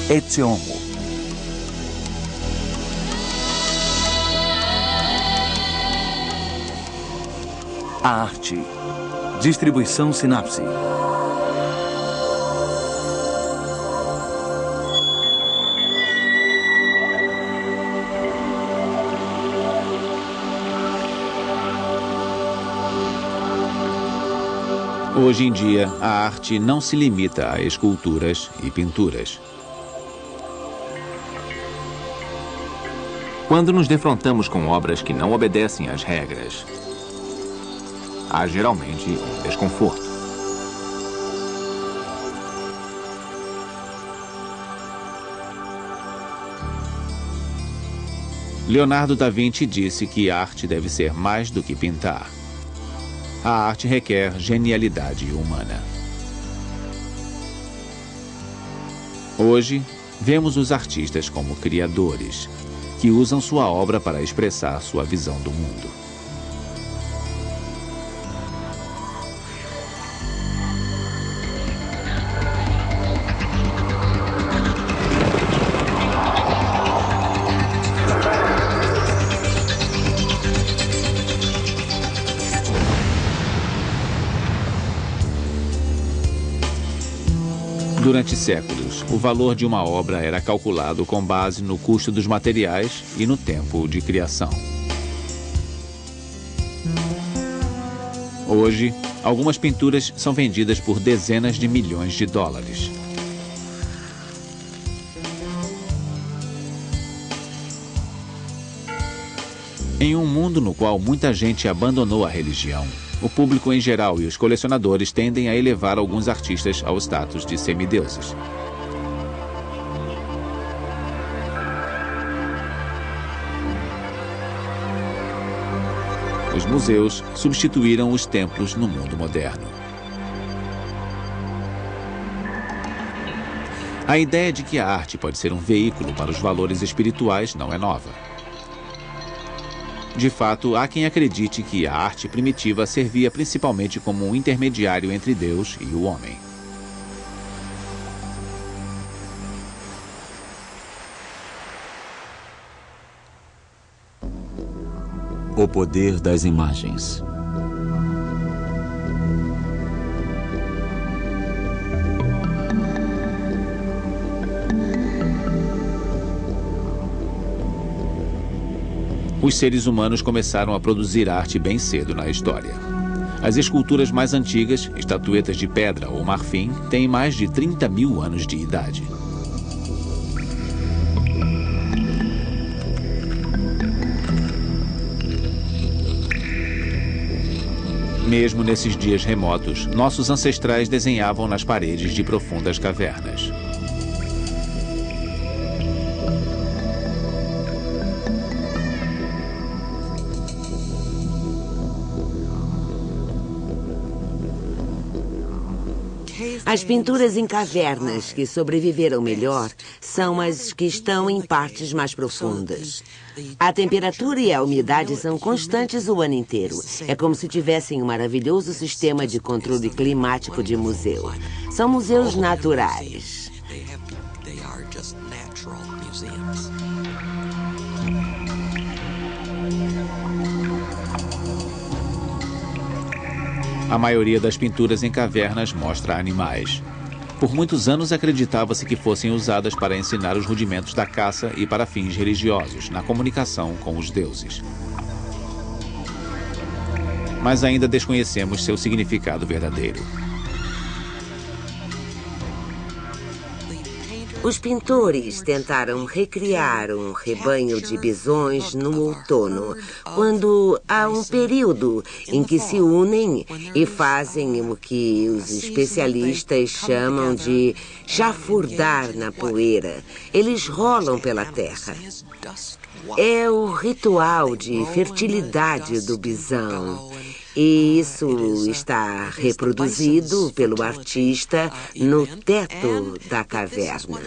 Etseomo. A arte. Distribuição Sinapse. Hoje em dia, a arte não se limita a esculturas e pinturas. Quando nos defrontamos com obras que não obedecem às regras, há geralmente um desconforto. Leonardo da Vinci disse que a arte deve ser mais do que pintar. A arte requer genialidade humana. Hoje, vemos os artistas como criadores, que usam sua obra para expressar sua visão do mundo. Durante séculos, o valor de uma obra era calculado com base no custo dos materiais e no tempo de criação. Hoje, algumas pinturas são vendidas por dezenas de milhões de dólares. Em um mundo no qual muita gente abandonou a religião, o público em geral e os colecionadores tendem a elevar alguns artistas ao status de semideuses. Os museus substituíram os templos no mundo moderno. A ideia de que a arte pode ser um veículo para os valores espirituais não é nova. De fato, há quem acredite que a arte primitiva servia principalmente como um intermediário entre Deus e o homem. O poder das imagens. Os seres humanos começaram a produzir arte bem cedo na história. As esculturas mais antigas, estatuetas de pedra ou marfim, têm mais de 30 mil anos de idade. Mesmo nesses dias remotos, nossos ancestrais desenhavam nas paredes de profundas cavernas. As pinturas em cavernas que sobreviveram melhor são as que estão em partes mais profundas. A temperatura e a umidade são constantes o ano inteiro. É como se tivessem um maravilhoso sistema de controle climático de museu. São museus naturais. A maioria das pinturas em cavernas mostra animais. Por muitos anos acreditava-se que fossem usadas para ensinar os rudimentos da caça e para fins religiosos, na comunicação com os deuses. Mas ainda desconhecemos seu significado verdadeiro. Os pintores tentaram recriar um rebanho de bisões no outono, quando há um período em que se unem e fazem o que os especialistas chamam de chafurdar na poeira. Eles rolam pela terra. É o ritual de fertilidade do bisão. E isso está reproduzido pelo artista no teto da caverna.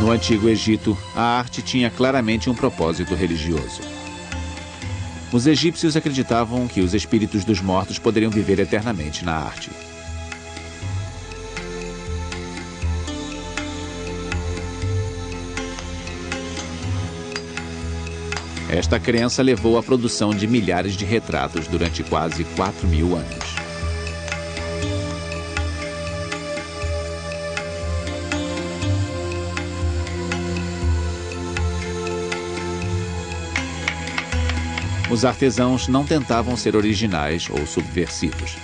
No Antigo Egito, a arte tinha claramente um propósito religioso. Os egípcios acreditavam que os espíritos dos mortos poderiam viver eternamente na arte. Esta crença levou à produção de milhares de retratos durante quase 4.000 anos. Os artesãos não tentavam ser originais ou subversivos.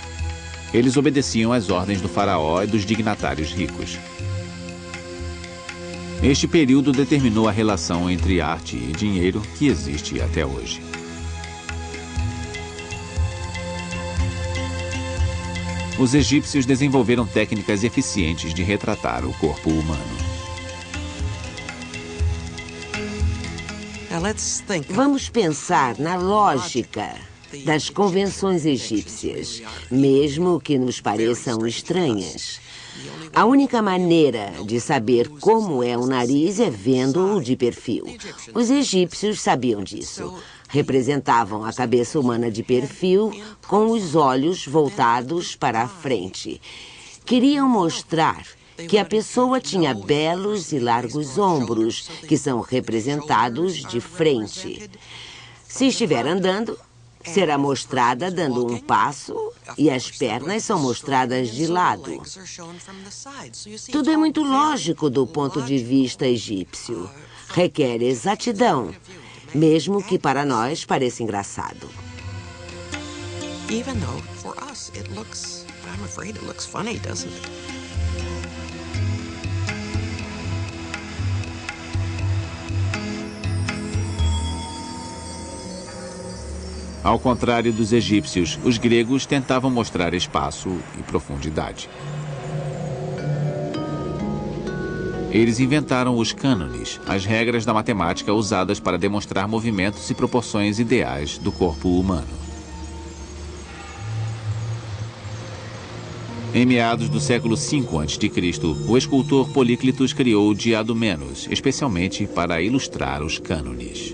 Eles obedeciam às ordens do faraó e dos dignatários ricos. Este período determinou a relação entre arte e dinheiro que existe até hoje. Os egípcios desenvolveram técnicas eficientes de retratar o corpo humano. Vamos pensar na lógica das convenções egípcias, mesmo que nos pareçam estranhas. A única maneira de saber como é um nariz é vendo-o de perfil. Os egípcios sabiam disso. Representavam a cabeça humana de perfil com os olhos voltados para a frente. Queriam mostrar que a pessoa tinha belos e largos ombros, que são representados de frente. Se estiver andando, será mostrada dando um passo e as pernas são mostradas de lado. Tudo é muito lógico do ponto de vista egípcio. Requer exatidão, mesmo que para nós pareça engraçado. Even though for us it looks, I'm afraid it looks funny, doesn't it? Ao contrário dos egípcios, os gregos tentavam mostrar espaço e profundidade. Eles inventaram os cânones, as regras da matemática usadas para demonstrar movimentos e proporções ideais do corpo humano. Em meados do século V a.C., o escultor Políclitos criou o Diadomenos, especialmente para ilustrar os cânones.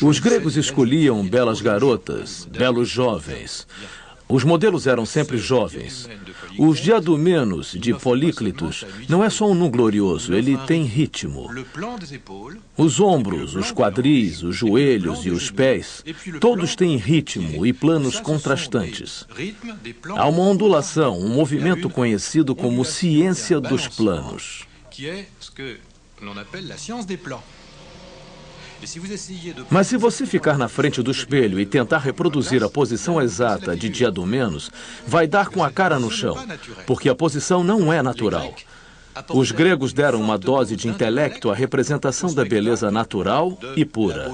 Os gregos escolhiam belas garotas, belos jovens. Os modelos eram sempre jovens. Os diadomenos de Políclitos não é só um nu glorioso, ele tem ritmo. Os ombros, os quadris, os joelhos e os pés, todos têm ritmo e planos contrastantes. Há uma ondulação, um movimento conhecido como ciência dos planos. Mas se você ficar na frente do espelho e tentar reproduzir a posição exata de Diadomenos, vai dar com a cara no chão, porque a posição não é natural. Os gregos deram uma dose de intelecto à representação da beleza natural e pura.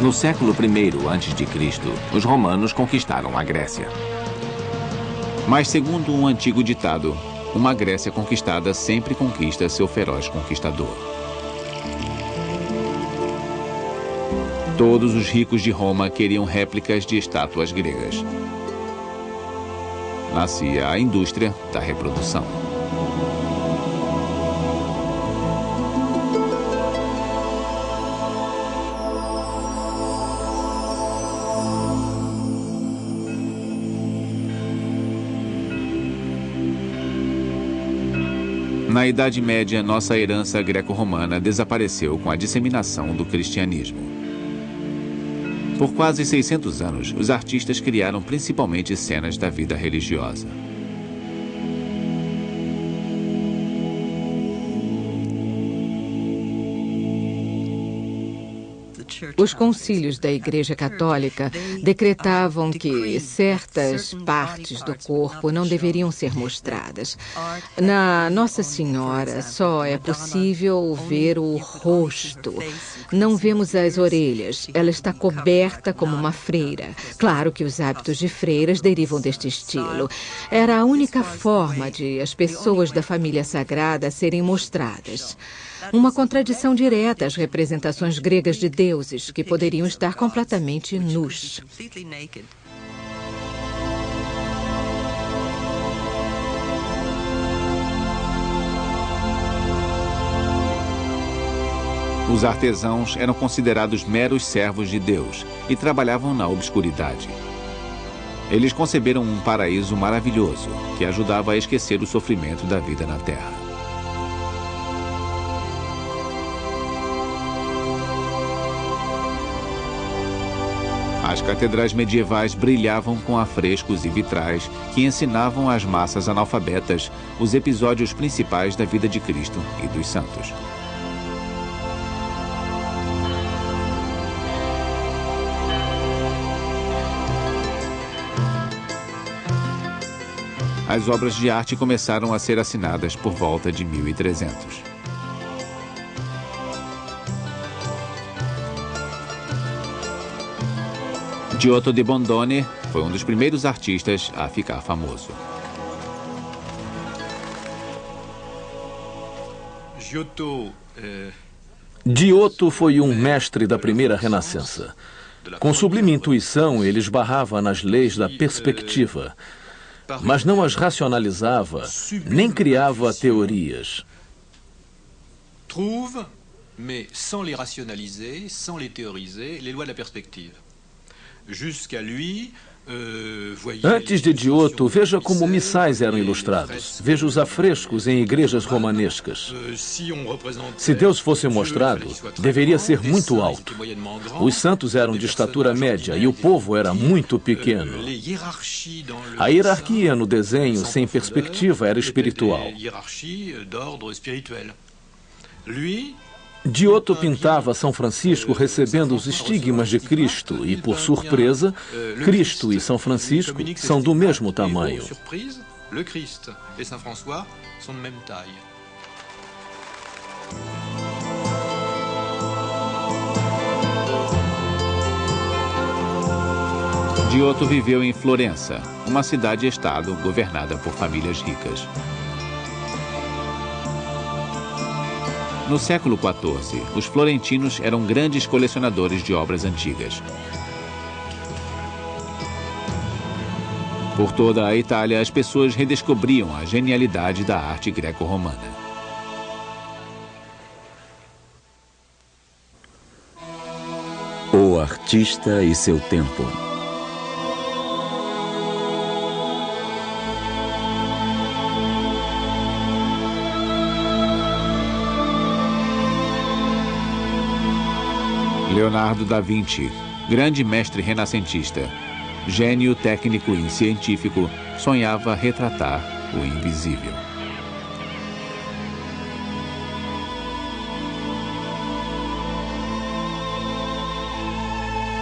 No século I a.C., os romanos conquistaram a Grécia. Mas, segundo um antigo ditado, uma Grécia conquistada sempre conquista seu feroz conquistador. Todos os ricos de Roma queriam réplicas de estátuas gregas. Nascia a indústria da reprodução. Na Idade Média, nossa herança greco-romana desapareceu com a disseminação do cristianismo. Por quase 600 anos, os artistas criaram principalmente cenas da vida religiosa. Os concílios da Igreja Católica decretavam que certas partes do corpo não deveriam ser mostradas. Na Nossa Senhora só é possível ver o rosto. Não vemos as orelhas. Ela está coberta como uma freira. Claro que os hábitos de freiras derivam deste estilo. Era a única forma de as pessoas da família sagrada serem mostradas. Uma contradição direta às representações gregas de deuses, que poderiam estar completamente nus. Os artesãos eram considerados meros servos de Deus e trabalhavam na obscuridade. Eles conceberam um paraíso maravilhoso que ajudava a esquecer o sofrimento da vida na Terra. As catedrais medievais brilhavam com afrescos e vitrais que ensinavam às massas analfabetas os episódios principais da vida de Cristo e dos santos. As obras de arte começaram a ser assinadas por volta de 1300. Giotto di Bondone foi um dos primeiros artistas a ficar famoso. Giotto foi um mestre da primeira Renascença. Com sublime intuição, ele esbarrava nas leis da perspectiva, mas não as racionalizava, nem criava teorias. Trouve, mais sans les rationaliser, sans les théoriser, les lois de la perspective. Jusqu'à lui, Antes de Giotto, veja como missais eram ilustrados. Veja os afrescos em igrejas romanescas. Se Deus fosse mostrado, deveria ser muito alto. Os santos eram de estatura média e o povo era muito pequeno. A hierarquia no desenho sem perspectiva era espiritual. Giotto pintava São Francisco recebendo os estigmas de Cristo e, por surpresa, Cristo e São Francisco são do mesmo tamanho. Giotto viveu em Florença, uma cidade-estado governada por famílias ricas. No século XIV, os florentinos eram grandes colecionadores de obras antigas. Por toda a Itália, as pessoas redescobriam a genialidade da arte greco-romana. O artista e seu tempo. Leonardo da Vinci, grande mestre renascentista, gênio técnico e científico, sonhava retratar o invisível.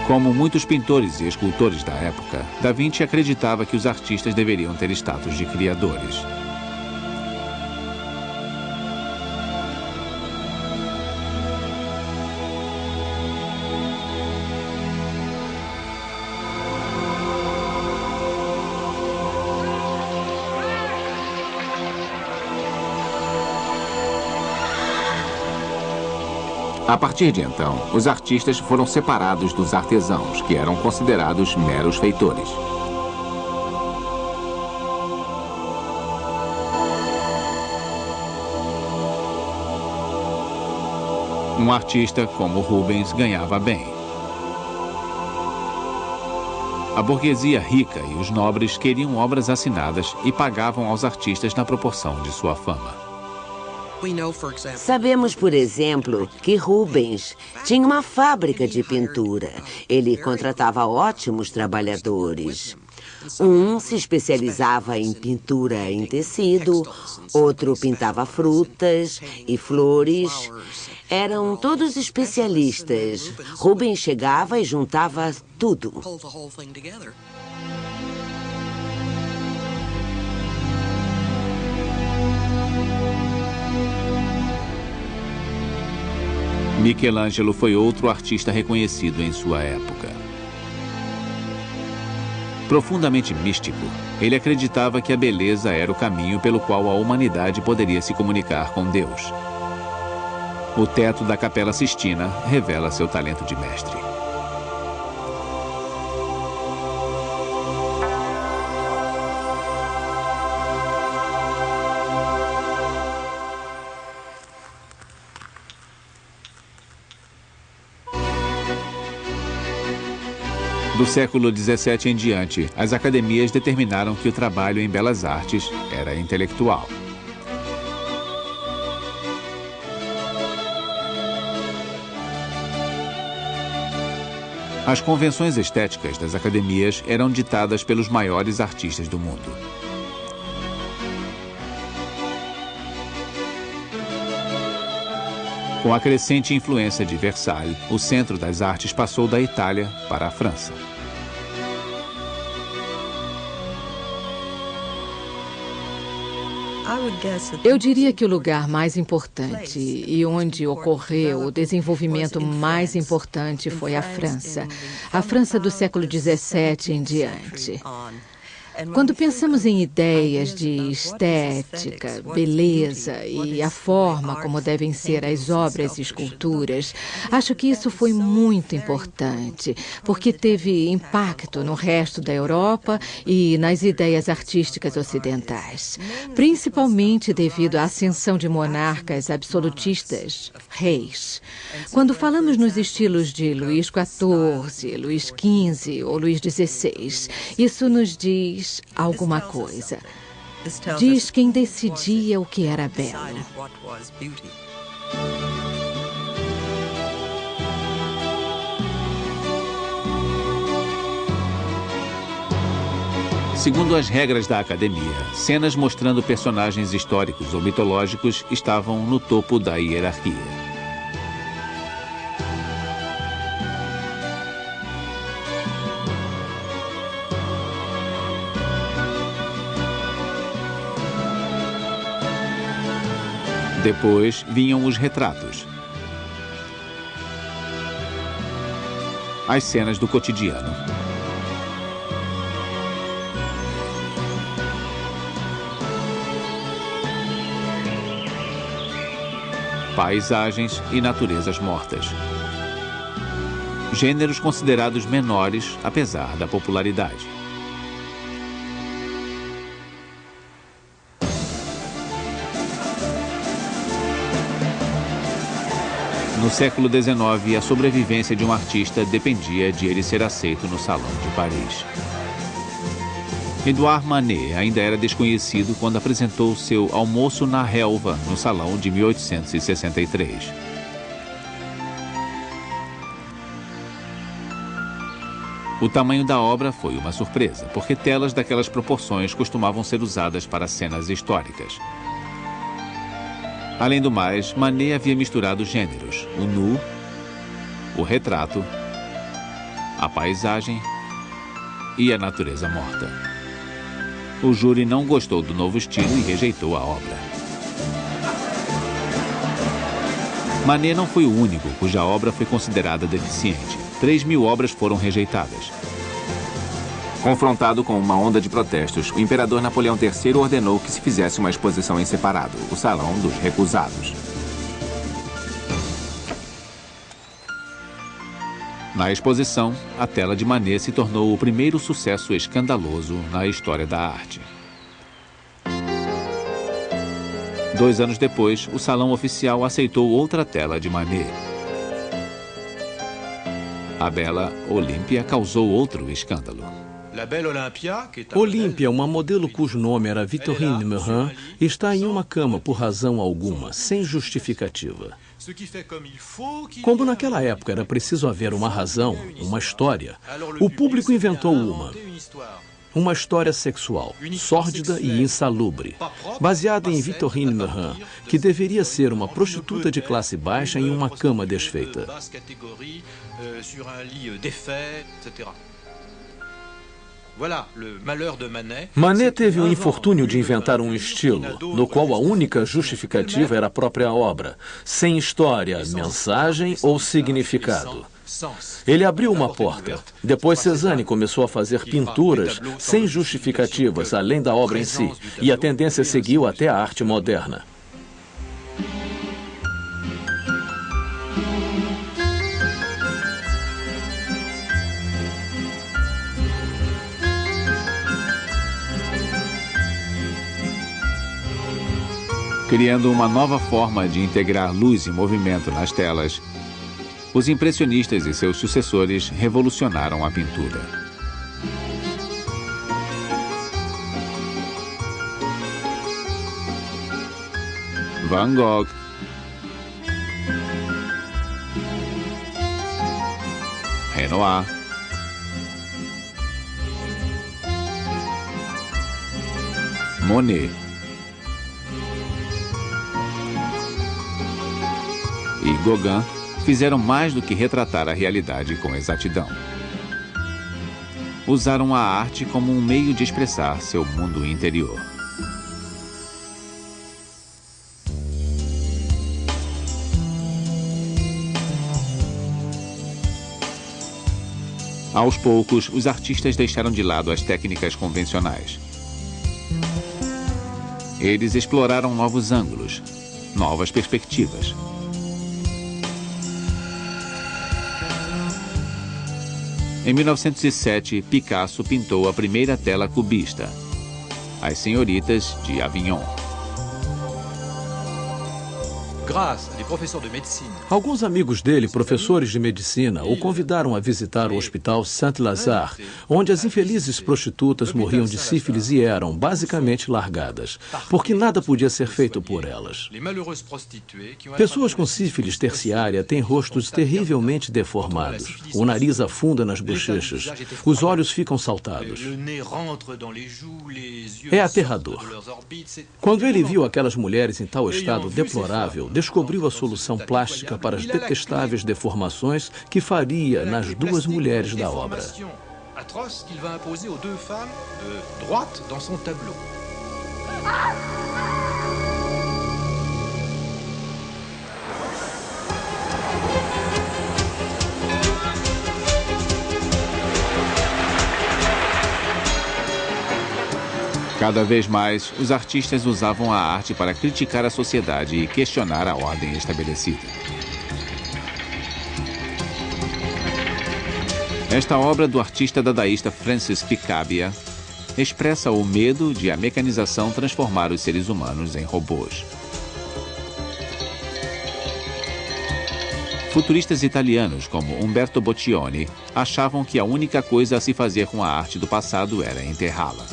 Como muitos pintores e escultores da época, Da Vinci acreditava que os artistas deveriam ter status de criadores. A partir de então, os artistas foram separados dos artesãos, que eram considerados meros feitores. Um artista como Rubens ganhava bem. A burguesia rica e os nobres queriam obras assinadas e pagavam aos artistas na proporção de sua fama. Sabemos, por exemplo, que Rubens tinha uma fábrica de pintura. Ele contratava ótimos trabalhadores. Um se especializava em pintura em tecido, outro pintava frutas e flores. Eram todos especialistas. Rubens chegava e juntava tudo. Michelangelo foi outro artista reconhecido em sua época. Profundamente místico, ele acreditava que a beleza era o caminho pelo qual a humanidade poderia se comunicar com Deus. O teto da Capela Sistina revela seu talento de mestre. Do século XVII em diante, as academias determinaram que o trabalho em belas artes era intelectual. As convenções estéticas das academias eram ditadas pelos maiores artistas do mundo. Com a crescente influência de Versalhes, o centro das artes passou da Itália para a França. Eu diria que o lugar mais importante e onde ocorreu o desenvolvimento mais importante foi a França. A França do século XVII em diante. Quando pensamos em ideias de estética, beleza e a forma como devem ser as obras e esculturas, acho que isso foi muito importante, porque teve impacto no resto da Europa e nas ideias artísticas ocidentais, principalmente devido à ascensão de monarcas absolutistas, reis. Quando falamos nos estilos de Luís XIV, Luís XV ou Luís XVI, isso nos diz alguma coisa. Diz quem decidia o que era belo. Segundo as regras da academia, cenas mostrando personagens históricos ou mitológicos estavam no topo da hierarquia. Depois vinham os retratos, as cenas do cotidiano, paisagens e naturezas mortas. Gêneros considerados menores, apesar da popularidade. No século XIX, a sobrevivência de um artista dependia de ele ser aceito no Salão de Paris. Edouard Manet ainda era desconhecido quando apresentou seu Almoço na Relva no Salão de 1863. O tamanho da obra foi uma surpresa, porque telas daquelas proporções costumavam ser usadas para cenas históricas. Além do mais, Manet havia misturado gêneros, o nu, o retrato, a paisagem e a natureza morta. O júri não gostou do novo estilo e rejeitou a obra. Manet não foi o único cuja obra foi considerada deficiente. 3.000 obras foram rejeitadas. Confrontado com uma onda de protestos, o imperador Napoleão III ordenou que se fizesse uma exposição em separado, o Salão dos Recusados. Na exposição, a tela de Manet se tornou o primeiro sucesso escandaloso na história da arte. 2 anos depois, o Salão Oficial aceitou outra tela de Manet. A bela Olímpia causou outro escândalo. Olímpia, uma modelo cujo nome era Victorine Meurrin, está em uma cama por razão alguma, sem justificativa. Como naquela época era preciso haver uma razão, uma história, o público inventou uma. Uma história sexual, sórdida e insalubre, baseada em Victorine Meurent, que deveria ser uma prostituta de classe baixa em uma cama desfeita. Manet teve o infortúnio de inventar um estilo, no qual a única justificativa era a própria obra, sem história, mensagem ou significado. Ele abriu uma porta. Depois Cézanne começou a fazer pinturas sem justificativas, além da obra em si, e a tendência seguiu até a arte moderna. Criando uma nova forma de integrar luz e movimento nas telas, os impressionistas e seus sucessores revolucionaram a pintura. Van Gogh, Renoir, Monet e Gauguin fizeram mais do que retratar a realidade com exatidão. Usaram a arte como um meio de expressar seu mundo interior. Aos poucos, os artistas deixaram de lado as técnicas convencionais. Eles exploraram novos ângulos, novas perspectivas. Em 1907, Picasso pintou a primeira tela cubista, As Senhoritas de Avignon. Alguns amigos dele, professores de medicina, o convidaram a visitar o hospital Saint-Lazare, onde as infelizes prostitutas morriam de sífilis e eram, basicamente, largadas, porque nada podia ser feito por elas. Pessoas com sífilis terciária têm rostos terrivelmente deformados, o nariz afunda nas bochechas, os olhos ficam saltados. É aterrador. Quando ele viu aquelas mulheres em tal estado deplorável, descobriu a solução plástica para as detestáveis deformações que faria nas duas mulheres da obra. Cada vez mais, os artistas usavam a arte para criticar a sociedade e questionar a ordem estabelecida. Esta obra do artista dadaísta Francis Picabia expressa o medo de a mecanização transformar os seres humanos em robôs. Futuristas italianos como Umberto Boccioni achavam que a única coisa a se fazer com a arte do passado era enterrá-la.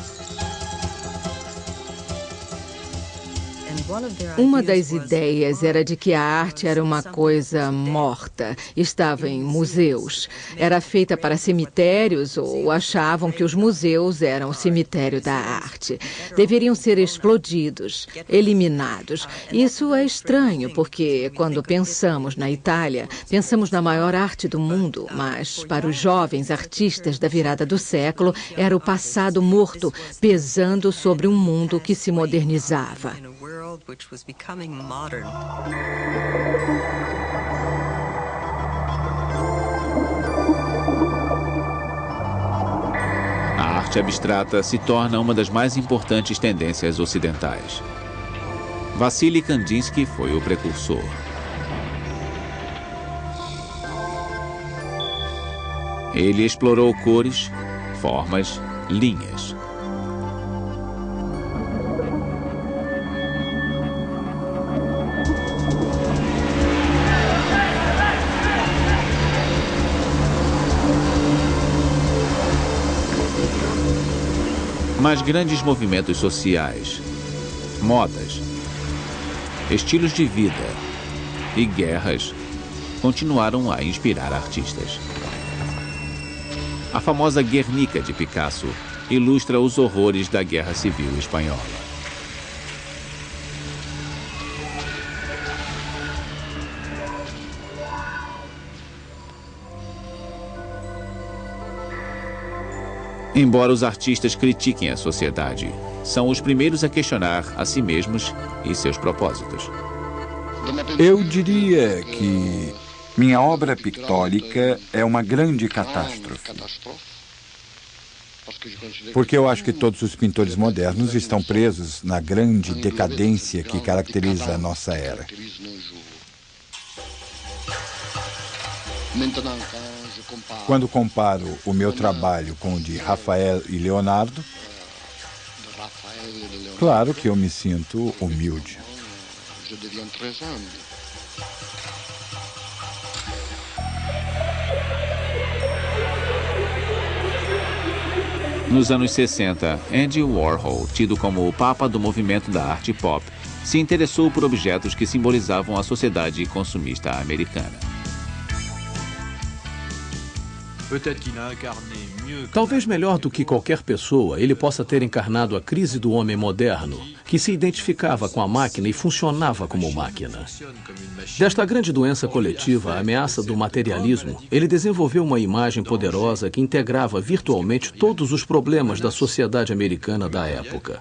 Uma das ideias era de que a arte era uma coisa morta, estava em museus, era feita para cemitérios ou achavam que os museus eram o cemitério da arte. Deveriam ser explodidos, eliminados. Isso é estranho, porque quando pensamos na Itália, pensamos na maior arte do mundo, mas para os jovens artistas da virada do século, era o passado morto, pesando sobre um mundo que se modernizava. Which was becoming modern. A arte abstrata se torna uma das mais importantes tendências ocidentais. Vassily Kandinsky foi o precursor. Ele explorou cores, formas, linhas. Mas grandes movimentos sociais, modas, estilos de vida e guerras continuaram a inspirar artistas. A famosa Guernica de Picasso ilustra os horrores da Guerra Civil Espanhola. Embora os artistas critiquem a sociedade, são os primeiros a questionar a si mesmos e seus propósitos. Eu diria que minha obra pictórica é uma grande catástrofe. Porque eu acho que todos os pintores modernos estão presos na grande decadência que caracteriza a nossa era. Quando comparo o meu trabalho com o de Rafael e Leonardo, claro que eu me sinto humilde. Nos anos 60, Andy Warhol, tido como o papa do movimento da arte pop, se interessou por objetos que simbolizavam a sociedade consumista americana. Talvez melhor do que qualquer pessoa, ele possa ter encarnado a crise do homem moderno, que se identificava com a máquina e funcionava como máquina. Desta grande doença coletiva, a ameaça do materialismo, ele desenvolveu uma imagem poderosa que integrava virtualmente todos os problemas da sociedade americana da época.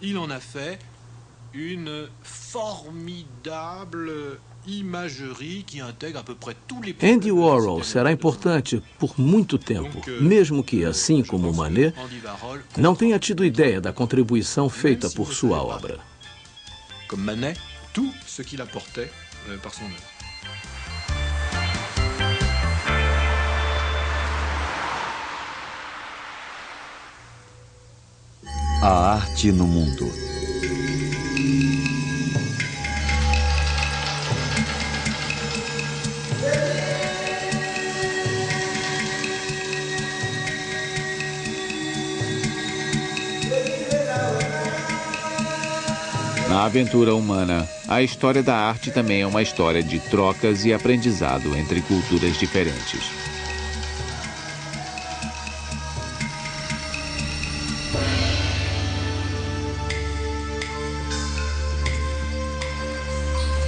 Andy Warhol será importante por muito tempo, mesmo que, assim como Manet, não tenha tido ideia da contribuição feita por sua obra. Comme Manet, tout ce qu'il apportait par son œuvre. A arte no mundo. Na aventura humana, a história da arte também é uma história de trocas e aprendizado entre culturas diferentes.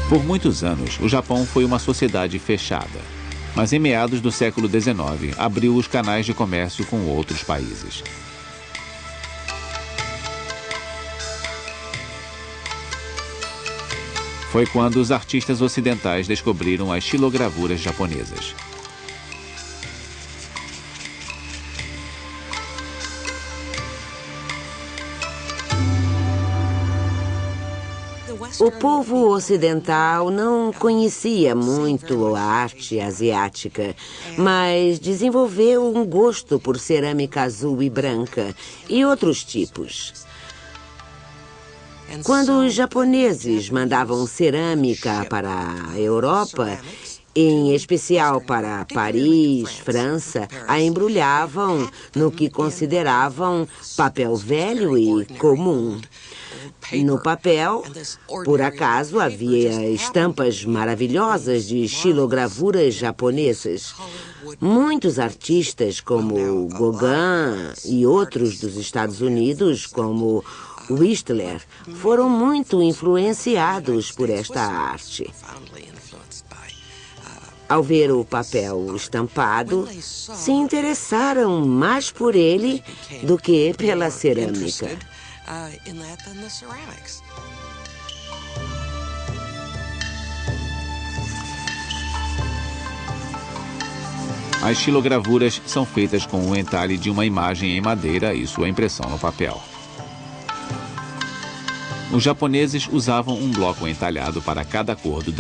Por muitos anos, o Japão foi uma sociedade fechada, mas em meados do século XIX abriu os canais de comércio com outros países. Foi quando os artistas ocidentais descobriram as xilogravuras japonesas. O povo ocidental não conhecia muito a arte asiática, mas desenvolveu um gosto por cerâmica azul e branca e outros tipos. Quando os japoneses mandavam cerâmica para a Europa, em especial para Paris, França, a embrulhavam no que consideravam papel velho e comum. No papel, por acaso, havia estampas maravilhosas de xilogravuras japonesas. Muitos artistas, como Gauguin e outros dos Estados Unidos, como Whistler, foram muito influenciados por esta arte. Ao ver o papel estampado, se interessaram mais por ele do que pela cerâmica. As xilogravuras são feitas com o entalhe de uma imagem em madeira e sua impressão no papel. Os japoneses usavam um bloco entalhado para cada cor do